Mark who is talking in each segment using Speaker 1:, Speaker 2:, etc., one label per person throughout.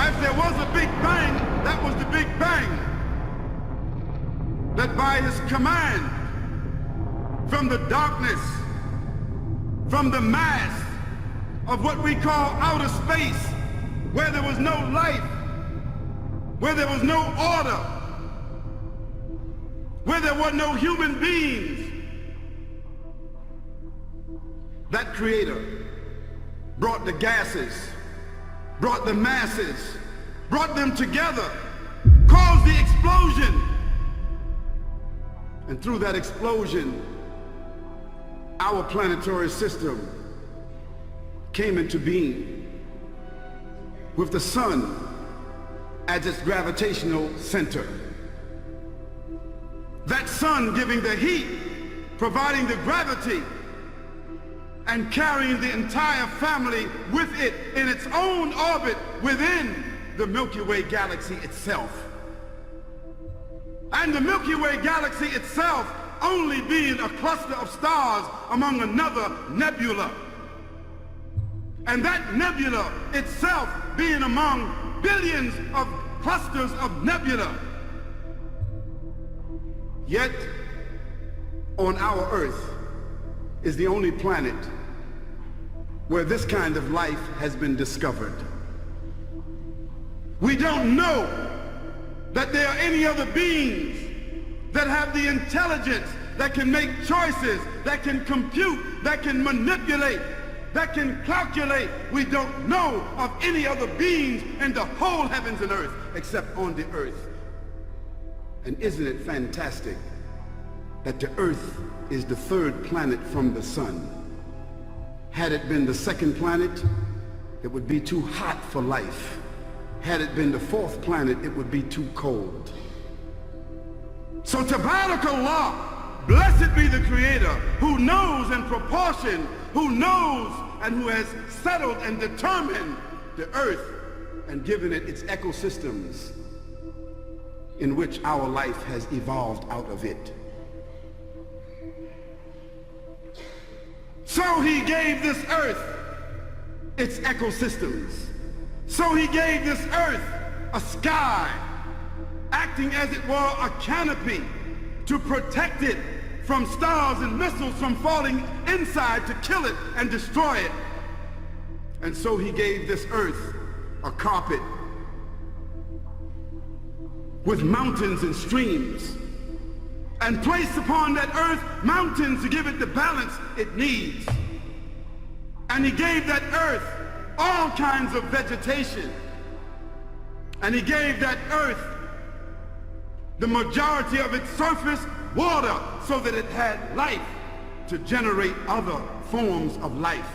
Speaker 1: If there was a Big Bang, that was the Big Bang. That by his command, from the darkness, from the mass of what we call outer space, where there was no life, where there was no order, where there were no human beings, that creator brought the gases, brought the masses, brought them together, caused the explosion. And through that explosion, our planetary system came into being, with the sun as its gravitational center. That sun giving the heat, providing the gravity, and carrying the entire family with it in its own orbit within the Milky Way galaxy itself. And the Milky Way galaxy itself only being a cluster of stars among another nebula. And that nebula itself being among billions of clusters of nebula. Yet, on our Earth is the only planet where this kind of life has been discovered. We don't know that there are any other beings that have the intelligence, that can make choices, that can compute, that can manipulate, that can calculate. We don't know of any other beings in the whole heavens and earth except on the earth. And isn't it fantastic that the earth is the third planet from the sun? Had it been the second planet, it would be too hot for life. Had it been the fourth planet, it would be too cold. So Tabarakallah, blessed be the Creator, who knows in proportion, who knows and who has settled and determined the earth and given it its ecosystems in which our life has evolved out of it. So he gave this earth its ecosystems. So he gave this earth a sky, acting as it were a canopy to protect it from stars and missiles from falling inside to kill it and destroy it. And so he gave this earth a carpet with mountains and streams, and placed upon that earth mountains to give it the balance it needs. And he gave that earth all kinds of vegetation. And he gave that earth the majority of its surface water so that it had life to generate other forms of life.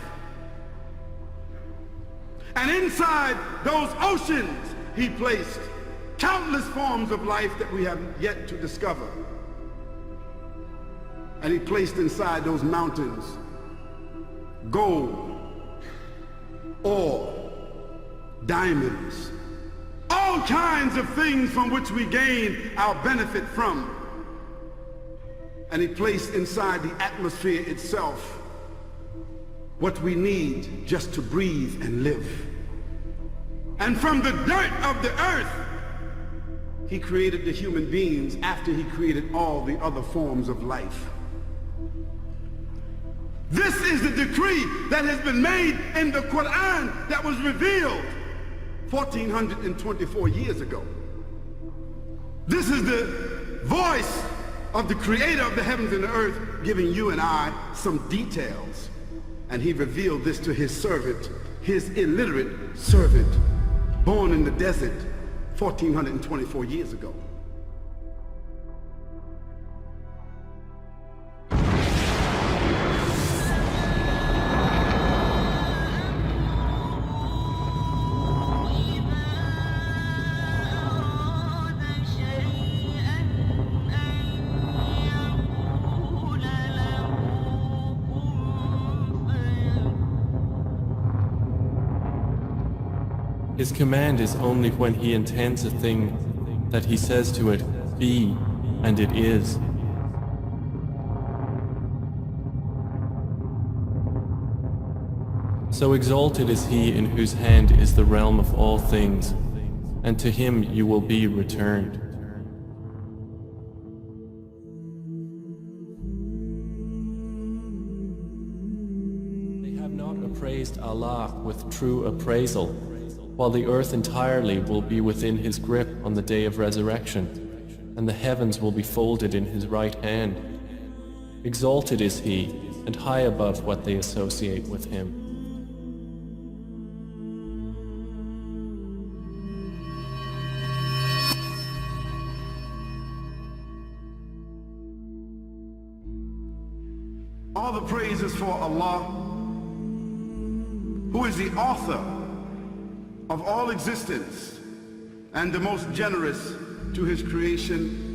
Speaker 1: And inside those oceans he placed countless forms of life that we have yet to discover. And he placed inside those mountains gold, ore, diamonds, all kinds of things from which we gain our benefit from. And he placed inside the atmosphere itself what we need just to breathe and live. And from the dirt of the earth, he created the human beings after he created all the other forms of life. This is the decree that has been made in the Quran that was revealed 1424 years ago. This is the voice of the creator of the heavens and the earth giving you and I some details. And he revealed this to his servant, his illiterate servant, born in the desert 1424 years ago.
Speaker 2: His command is only when he intends a thing that he says to it, be, and it is. So exalted is he in whose hand is the realm of all things, and to him you will be returned. They have not appraised Allah with true appraisal, while the earth entirely will be within his grip on the day of resurrection, and the heavens will be folded in his right hand. Exalted is he, and high above what they associate with him.
Speaker 1: All the praise is for Allah, who is the author of all existence and the most generous to his creation,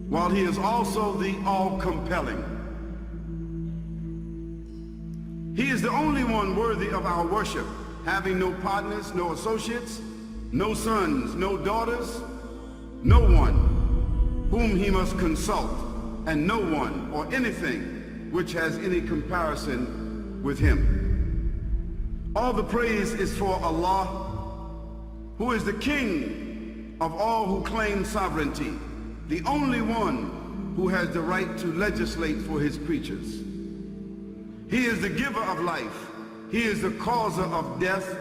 Speaker 1: while he is also the all-compelling. He is the only one worthy of our worship, having no partners, no associates, no sons, no daughters, no one whom he must consult, and no one or anything which has any comparison with him. All the praise is for Allah, who is the King of all who claim sovereignty, the only one who has the right to legislate for his creatures. He is the giver of life. He is the causer of death,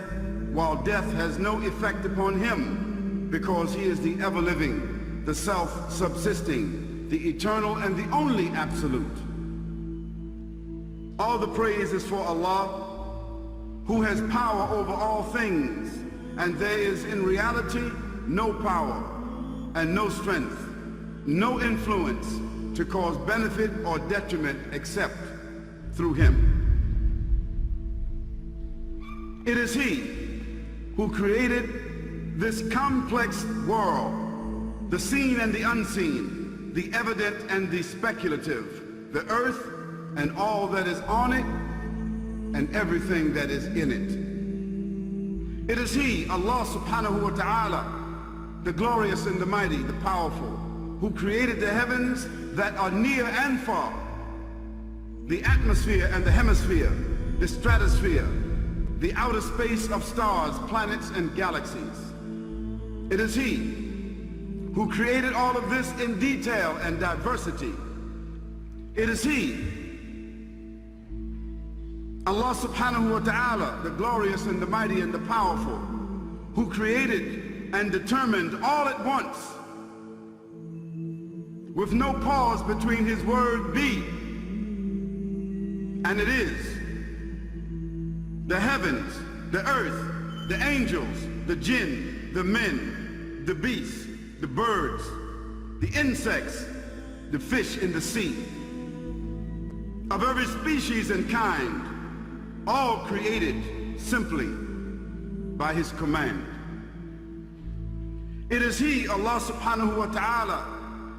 Speaker 1: while death has no effect upon him, because he is the ever-living, the self-subsisting, the eternal and the only absolute. All the praise is for Allah, who has power over all things, and there is in reality no power and no strength, no influence to cause benefit or detriment except through him. It is he who created this complex world, the seen and the unseen, the evident and the speculative, the earth and all that is on it, and everything that is in it. It is he, Allah subhanahu wa ta'ala, the glorious and the mighty, the powerful, who created the heavens that are near and far, the atmosphere and the hemisphere, the stratosphere, the outer space of stars, planets, and galaxies. It is he who created all of this in detail and diversity. It is he, Allah subhanahu wa ta'ala, the glorious and the mighty and the powerful, who created and determined all at once, with no pause between his word be and it is, the heavens, the earth, the angels, the jinn, the men, the beasts, the birds, the insects, the fish in the sea, of every species and kind, all created simply by his command. It is he, Allah subhanahu wa ta'ala,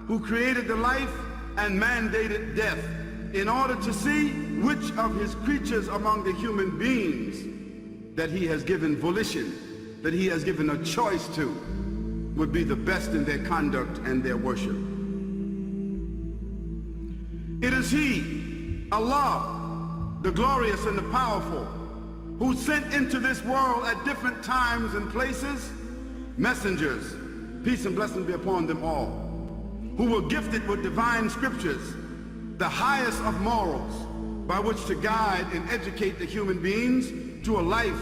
Speaker 1: who created the life and mandated death in order to see which of his creatures among the human beings that he has given volition, that he has given a choice to, would be the best in their conduct and their worship. It is he, Allah, the glorious and the powerful, who sent into this world at different times and places messengers, peace and blessing be upon them all, who were gifted with divine scriptures, the highest of morals, by which to guide and educate the human beings to a life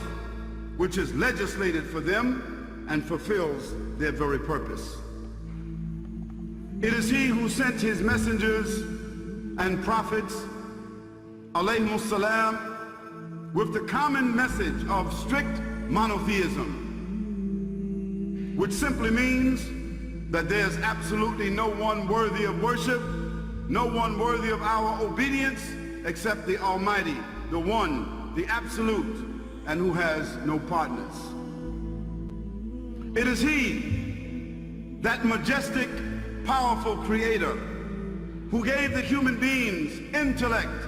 Speaker 1: which is legislated for them and fulfills their very purpose. It is he who sent his messengers and prophets, alayhimus salam, with the common message of strict monotheism, which simply means that there's absolutely no one worthy of worship, no one worthy of our obedience except the Almighty, the One, the Absolute, and who has no partners. It is he, that majestic, powerful creator, who gave the human beings intellect,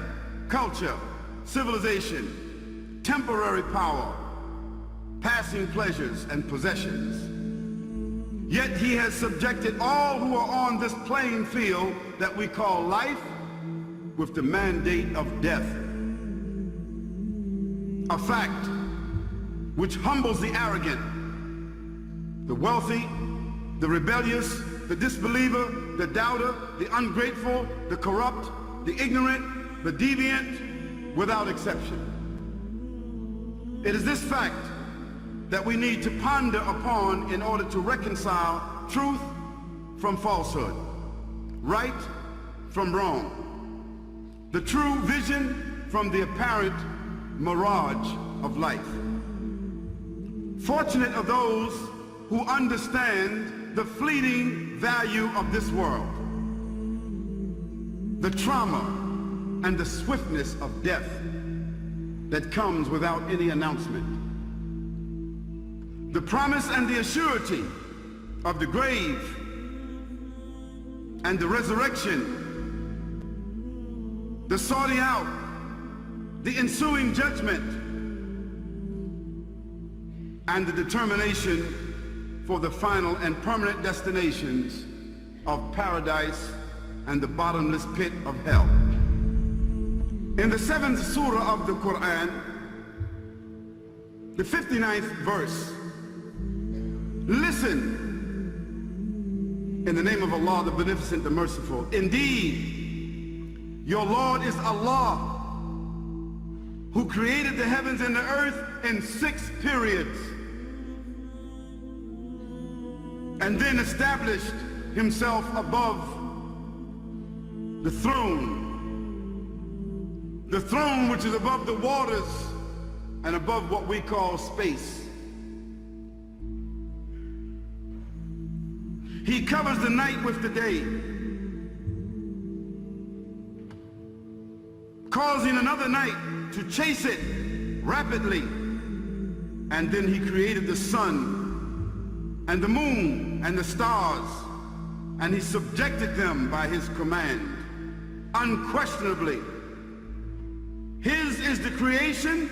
Speaker 1: culture, civilization, temporary power, passing pleasures and possessions. Yet he has subjected all who are on this playing field that we call life with the mandate of death. A fact which humbles the arrogant the wealthy, the rebellious, the disbeliever, the doubter, the ungrateful, the corrupt, the ignorant, the deviant, without exception. It is this fact that we need to ponder upon in order to reconcile truth from falsehood, right from wrong, the true vision from the apparent mirage of life. Fortunate are those who understand the fleeting value of this world, the trauma and the swiftness of death that comes without any announcement, the promise and the assurity of the grave and the resurrection, the sorting out, the ensuing judgment, and the determination for the final and permanent destinations of paradise and the bottomless pit of hell. In the 7th surah of the Quran, the 59th verse, listen, in the name of Allah, the Beneficent, the Merciful. Indeed, your Lord is Allah, who created the heavens and the earth in 6 periods, and then established himself above the throne which is above the waters and above what we call space. He covers the night with the day, causing another night to chase it rapidly. And then he created the sun and the moon and the stars, and he subjected them by his command. Unquestionably, his is the creation,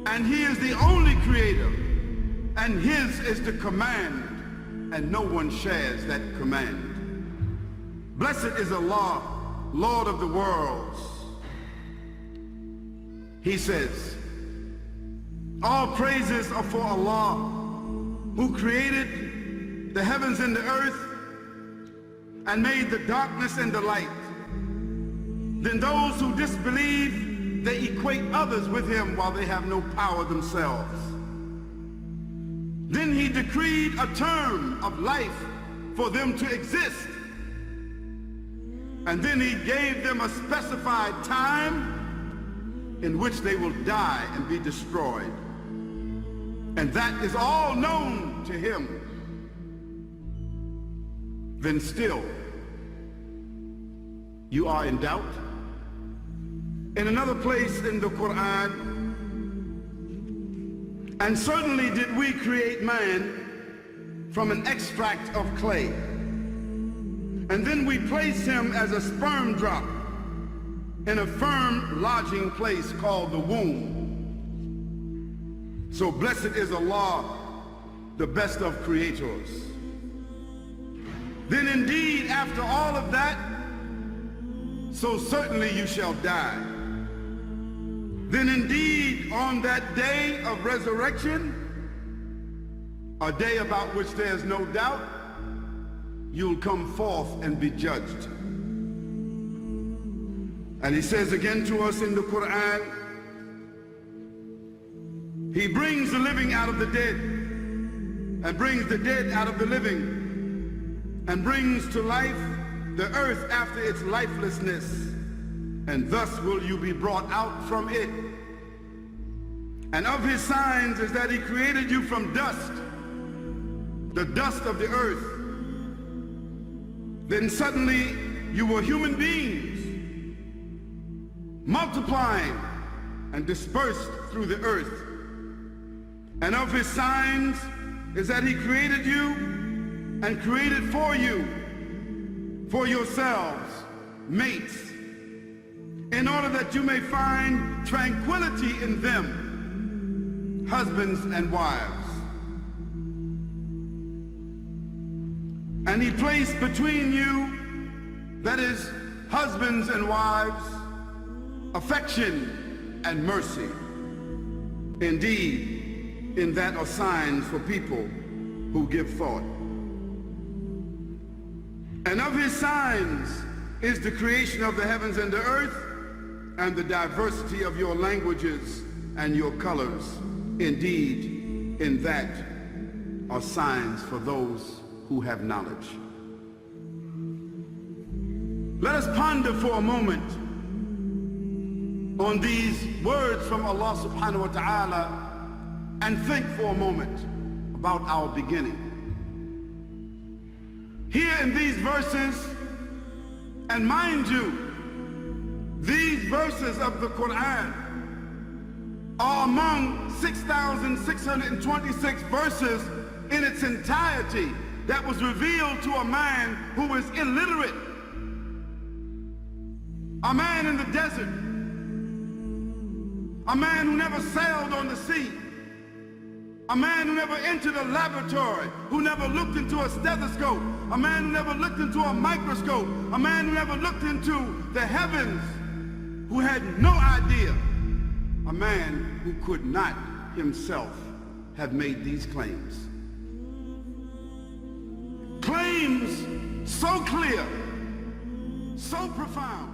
Speaker 1: and he is the only creator, and his is the command, and no one shares that command. Blessed is Allah, Lord of the worlds. He says, all praises are for Allah, who created the heavens and the earth and made the darkness and the light. Then those who disbelieve, they equate others with him while they have no power themselves. Then he decreed a term of life for them to exist. And then he gave them a specified time in which they will die and be destroyed. And that is all known to him. Then still, you are in doubt? In another place in the Quran, and certainly did we create man from an extract of clay, and then we place him as a sperm drop in a firm lodging place called the womb. So blessed is Allah, the best of creators. Then indeed, after all of that, so certainly you shall die. Then indeed, on that day of resurrection, a day about which there is no doubt, you'll come forth and be judged. And he says again to us in the Quran, he brings the living out of the dead, and brings the dead out of the living, and brings to life the earth after its lifelessness, and thus will you be brought out from it. And of his signs is that he created you from dust, the dust of the earth. Then suddenly you were human beings, multiplying and dispersed through the earth. And of his signs is that he created you and created for you, for yourselves, mates, in order that you may find tranquility in them, husbands and wives. And he placed between you, that is, husbands and wives, affection and mercy. Indeed, in that are signs for people who give thought. And of his signs is the creation of the heavens and the earth, and the diversity of your languages and your colors. Indeed, in that are signs for those who have knowledge. Let us ponder for a moment on these words from Allah subhanahu wa ta'ala and think for a moment about our beginning. Here in these verses, and mind you, these verses of the Quran are among 6,626 verses in its entirety that was revealed to a man who is illiterate, a man in the desert, a man who never sailed on the sea, a man who never entered a laboratory, who never looked into a stethoscope, a man who never looked into a microscope, a man who never looked into the heavens, who had no idea, a man who could not himself have made these claims. Claims so clear, so profound,